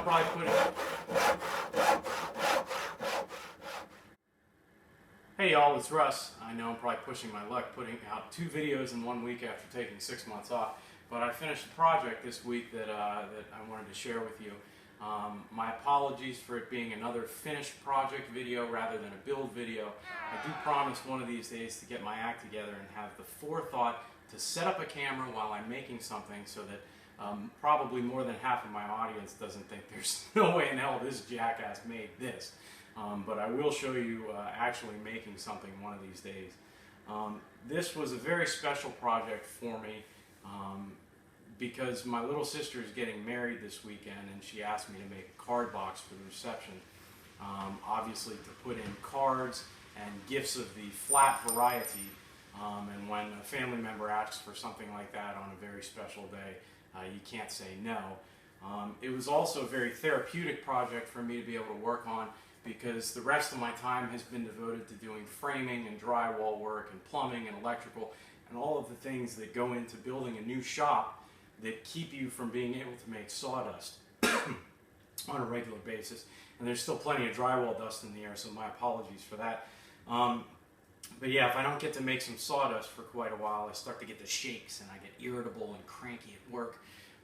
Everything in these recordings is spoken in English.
I'm probably putting... Hey y'all, it's Russ. I know I'm probably pushing my luck putting out 2 videos in 1 week after taking 6 months off, but I finished a project this week that I wanted to share with you. My apologies for it being another finished project video rather than a build video. I do promise one of these days to get my act together and have the forethought to set up a camera while I'm making something so that probably more than half of my audience doesn't think there's no way in hell this jackass made this. But I will show you actually making something one of these days. This was a very special project for me because my little sister is getting married this weekend and she asked me to make a card box for the reception. Obviously to put in cards and gifts of the flat variety. And when a family member asks for something like that on a very special day, you can't say no. It was also a very therapeutic project for me to be able to work on because the rest of my time has been devoted to doing framing and drywall work and plumbing and electrical and all of the things that go into building a new shop that keep you from being able to make sawdust on a regular basis. And there's still plenty of drywall dust in the air, so my apologies for that. But yeah, if I don't get to make some sawdust for quite a while, I start to get the shakes and I get irritable and cranky at work.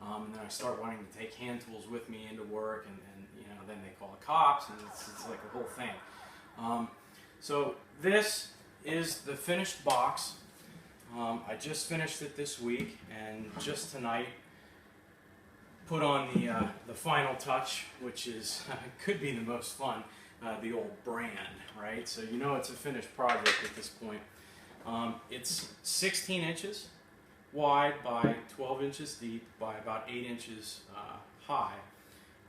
And then I start wanting to take hand tools with me into work, and you know, then they call the cops, and it's like a whole thing. So this is the finished box. I just finished it this week, and just tonight put on the final touch, which is could be the most fun, the old brand, right? So you know it's a finished project at this point. It's 16 inches wide by 12 inches deep by about 8 inches high.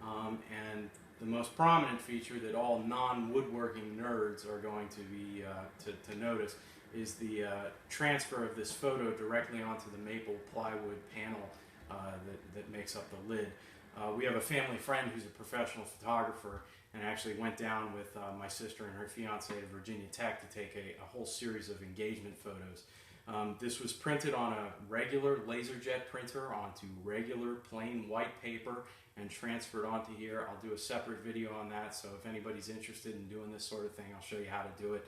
And the most prominent feature that all non-woodworking nerds are going to be to notice is the transfer of this photo directly onto the maple plywood panel that makes up the lid. We have a family friend who's a professional photographer and actually went down with my sister and her fiance to Virginia Tech to take a whole series of engagement photos. This was printed on a regular LaserJet printer onto regular plain white paper and transferred onto here. I'll do a separate video on that, so if anybody's interested in doing this sort of thing, I'll show you how to do it.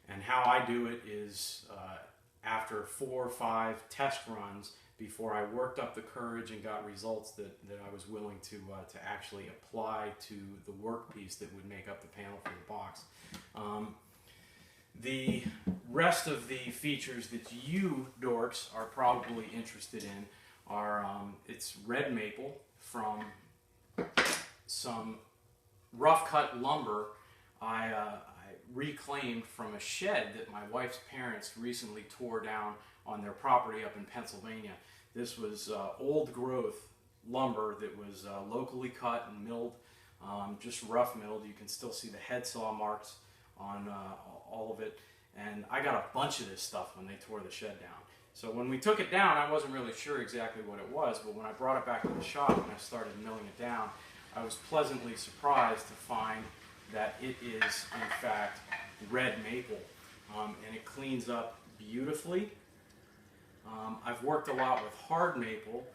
And how I do it is after 4 or 5 test runs before I worked up the courage and got results that I was willing to actually apply to the workpiece that would make up the panel for the box. The rest of the features that you dorks are probably interested in are it's red maple from some rough cut lumber I reclaimed from a shed that my wife's parents recently tore down on their property up in Pennsylvania. This was old growth lumber that was locally cut and milled, just rough milled. You can still see the head saw marks on all of it, and I got a bunch of this stuff when they tore the shed down. So when we took it down, I wasn't really sure exactly what it was, but when I brought it back to the shop and I started milling it down, I was pleasantly surprised to find that it is in fact red maple, and it cleans up beautifully. I've worked a lot with hard maple.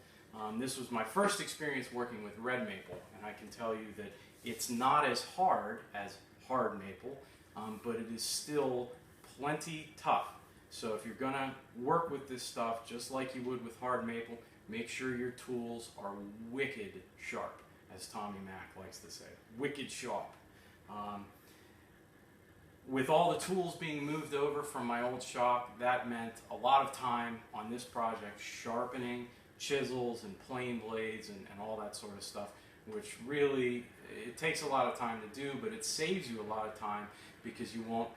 This was my first experience working with red maple, and I can tell you that it's not as hard as hard maple, but it is still plenty tough. So if you're gonna work with this stuff just like you would with hard maple, make sure your tools are wicked sharp, as Tommy Mac likes to say, wicked sharp. With all the tools being moved over from my old shop, that meant a lot of time on this project sharpening chisels and plane blades and all that sort of stuff, which really, it takes a lot of time to do, but it saves you a lot of time because you won't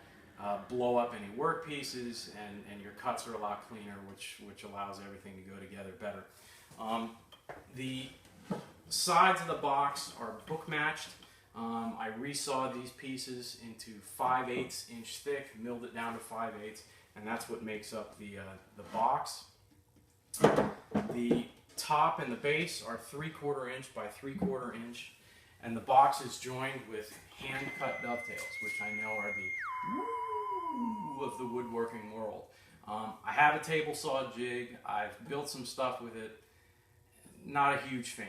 blow up any work pieces, and your cuts are a lot cleaner, which allows everything to go together better. The sides of the box are book matched. I resawed these pieces into 5/8 inch thick, milled it down to 5/8, and that's what makes up the box. The top and the base are 3/4 inch by 3/4 inch, and the box is joined with hand-cut dovetails, which I know are the woo of the woodworking world. I have a table saw jig. I've built some stuff with it. Not a huge fan.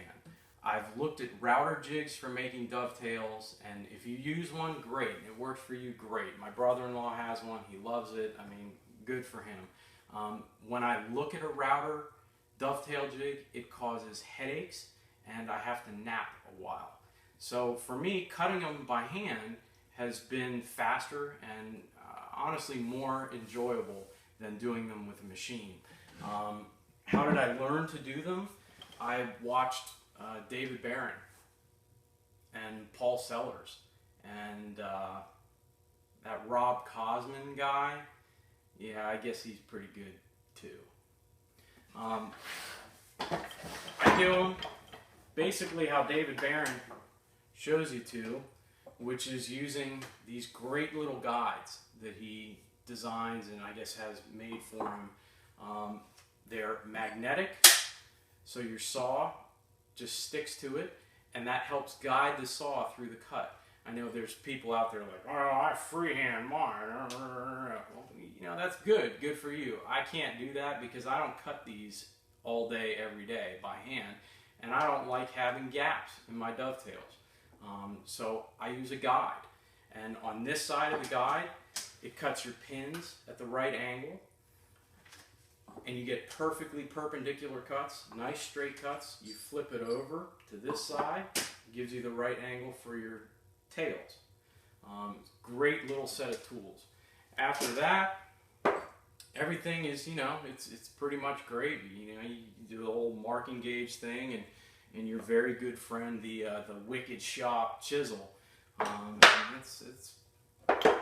I've looked at router jigs for making dovetails, and if you use one, great. It works for you, great. My brother-in-law has one. He loves it. I mean, good for him. When I look at a router dovetail jig, it causes headaches, and I have to nap a while. So for me, cutting them by hand has been faster and honestly more enjoyable than doing them with a machine. How did I learn to do them? I watched David Barron and Paul Sellers and that Rob Cosman guy. Yeah, I guess he's pretty good too. I do them basically how David Barron shows you to, which is using these great little guides that he designs and I guess has made for him. They're magnetic, so your saw just sticks to it, and that helps guide the saw through the cut. I know there's people out there like, oh, I freehand mine. Well, you know, that's good for you. I can't do that because I don't cut these all day, every day by hand, and I don't like having gaps in my dovetails. So I use a guide, and on this side of the guide, it cuts your pins at the right angle, and you get perfectly perpendicular cuts, nice straight cuts. You flip it over to this side, it gives you the right angle for your tails. Great little set of tools. After that, everything is, you know, it's pretty much gravy. You know, you do the whole marking gauge thing, and your very good friend, the Wicked Shop chisel. It's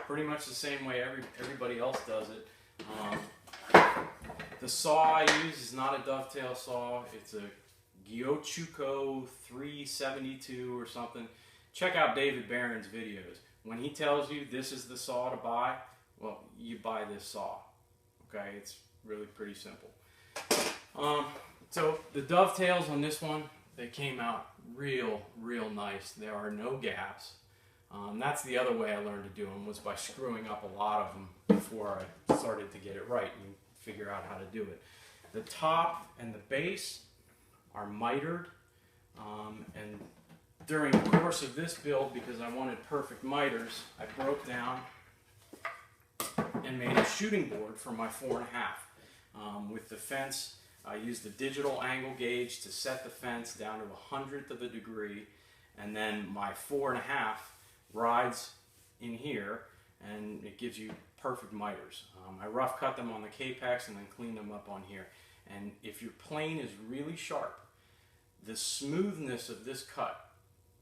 pretty much the same way everybody else does it. The saw I use is not a dovetail saw. It's a Gyochuko 372 or something. Check out David Barron's videos. When he tells you this is the saw to buy, well, you buy this saw. Okay, it's really pretty simple. So the dovetails on this one, they came out real nice. There are no gaps. That's the other way I learned to do them, was by screwing up a lot of them before I started to get it right and figure out how to do it. The top and the base are mitered, and during the course of this build, because I wanted perfect miters, I broke down and made a shooting board for my 4.5. With the fence, I used a digital angle gauge to set the fence down to 1/100th of a degree, and then my 4.5 rides in here, and it gives you perfect miters. I rough cut them on the K-Pex and then clean them up on here. And if your plane is really sharp, the smoothness of this cut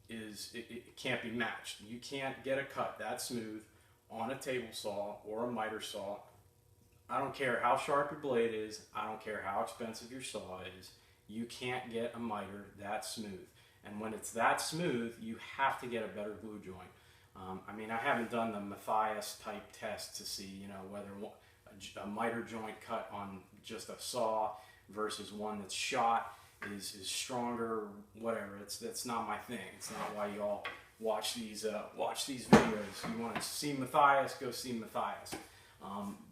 is, it can't be matched. You can't get a cut that smooth on a table saw or a miter saw. I don't care how sharp your blade is, I don't care how expensive your saw is, you can't get a miter that smooth. And when it's that smooth, you have to get a better glue joint. I mean, I haven't done the Matthias type test to see, you know, whether a miter joint cut on just a saw versus one that's shot is stronger, whatever. That's not my thing. It's not why you all watch these videos. You want to see Matthias, go see Matthias.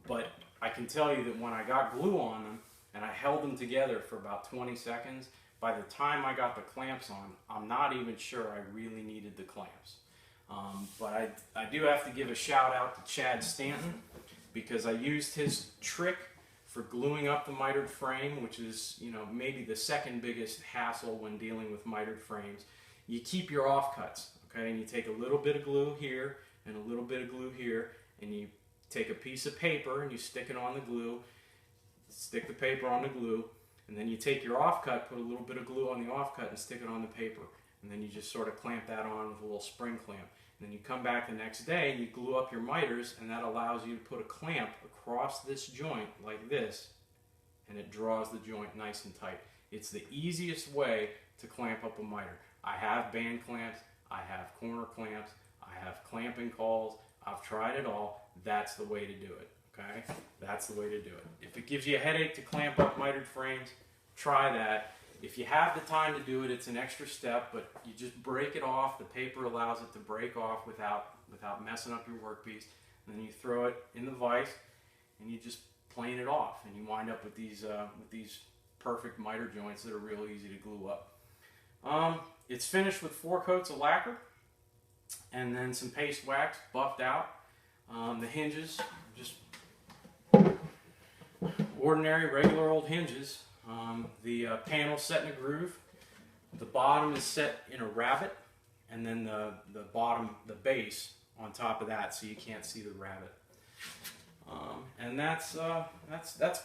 But I can tell you that when I got glue on them and I held them together for about 20 seconds, by the time I got the clamps on, I'm not even sure I really needed the clamps. But I do have to give a shout out to Chad Stanton, because I used his trick for gluing up the mitered frame, which is, you know, maybe the second biggest hassle when dealing with mitered frames. You keep your offcuts, okay, and you take a little bit of glue here and a little bit of glue here, and you take a piece of paper and you stick it on the glue, stick the paper on the glue, and then you take your offcut, put a little bit of glue on the offcut and stick it on the paper. And then you just sort of clamp that on with a little spring clamp. And then you come back the next day and you glue up your miters, and that allows you to put a clamp across this joint like this, and it draws the joint nice and tight. It's the easiest way to clamp up a miter. I have band clamps, I have corner clamps, I have clamping calls, I've tried it all. That's the way to do it, okay? That's the way to do it. If it gives you a headache to clamp up mitered frames, try that. If you have the time to do it, it's an extra step, but you just break it off. The paper allows it to break off without messing up your workpiece. And then you throw it in the vise, and you just plane it off, and you wind up with these perfect miter joints that are real easy to glue up. it's finished with 4 coats of lacquer and then some paste wax buffed out. The hinges, just ordinary, regular old hinges. The panel set in a groove. The bottom is set in a rabbet, and then the bottom, the base on top of that, so you can't see the rabbet. And that's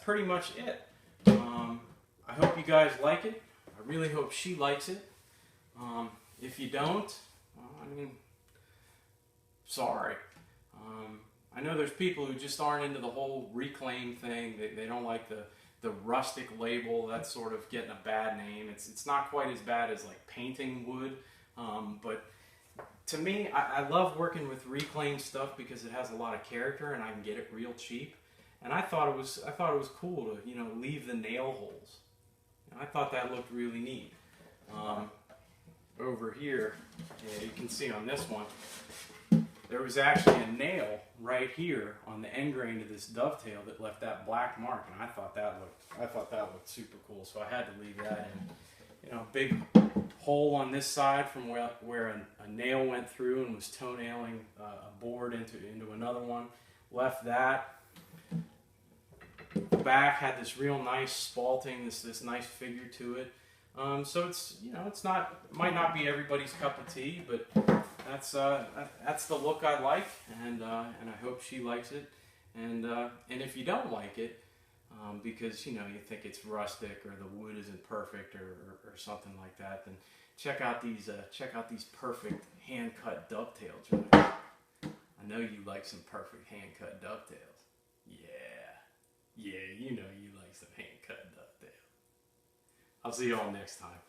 pretty much it. I hope you guys like it. I really hope she likes it. If you don't, well, I mean, sorry. I know there's people who just aren't into the whole reclaim thing. They don't like the rustic label. That's sort of getting a bad name. It's not quite as bad as like painting wood, but to me, I love working with reclaimed stuff because it has a lot of character and I can get it real cheap. And I thought it was cool to, you know, leave the nail holes. And I thought that looked really neat. Over here, yeah, you can see on this one, there was actually a nail right here on the end grain of this dovetail that left that black mark, and I thought that looked super cool. So I had to leave that in. You know, big hole on this side from where a nail went through and was toenailing a board into another one. Left that. The back had this real nice spalting, this nice figure to it. So it's, you know, it might not be everybody's cup of tea, but that's the look I like, and I hope she likes it. And if you don't like it, because you know you think it's rustic or the wood isn't perfect or something like that, then check out these perfect hand cut dovetails. Right? I know you like some perfect hand cut dovetails. Yeah, you know you like some hand cut dovetails. I'll see you all next time.